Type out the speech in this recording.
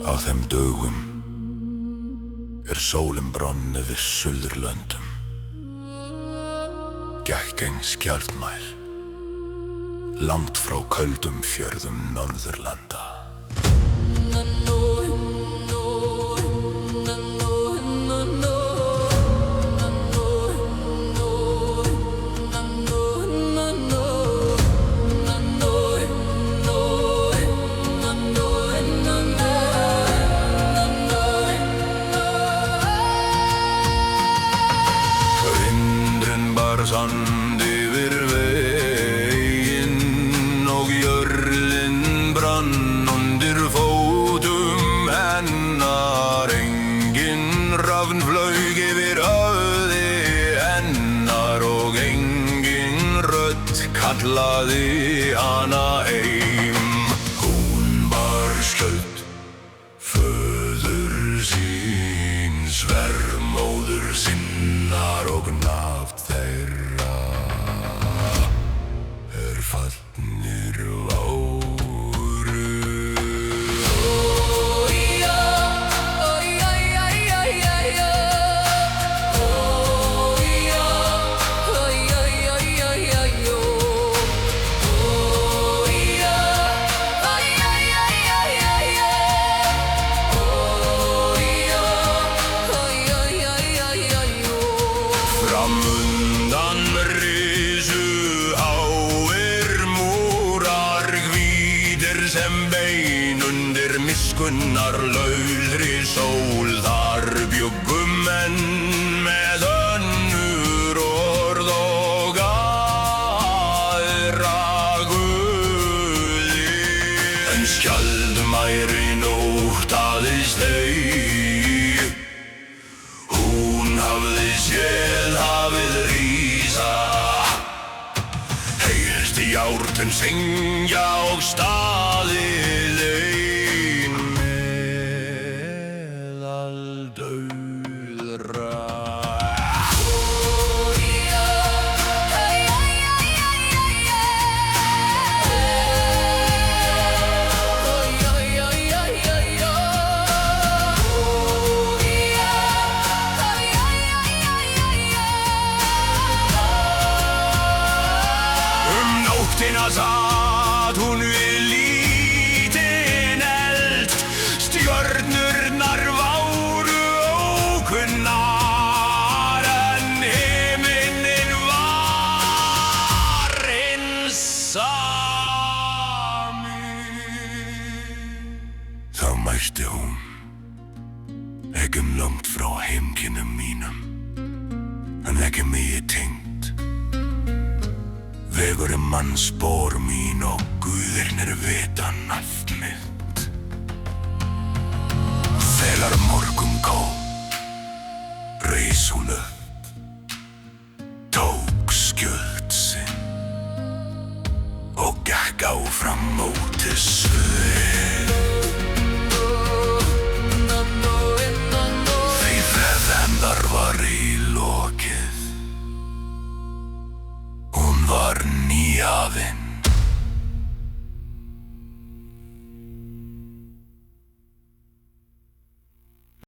Á þeim dögum sólin bronni við Suðurlöndum. Gekk eins skjaldmær, langt frá köldum fjörðum Norðurlanda. Sand yfir veginn og jörðin brann undir fótum hennar. Engin rafn flaug yfir höfði hennar og engin rödd kallaði hana heim. Hún bar skjöld föður síns, vermóður sinnar og nafn þeirra fallnir voru. Framundan risu sem bein undir miskunnar laufri sól. Þar bjuggu menn með önnur orð og aðra guði. En skjaldmærinn óttaðist ei, hún hafði séð hafið rísa, heyrt járnum syngja og staðið ein meðal dauðra. Nóttina satt hún við lítinn eld, stjörnurnar váru ókunnar, en himinninn var hinn sami. Þá mælti hún: ekki langt frá heimkynnum mínum, en ekki mig tengt. Vegur mannsspor mín og guðirnir vita allt mitt. Þegar morgun kom, reis hún upp, tók skjöld sinn og gekk áfram móti suður.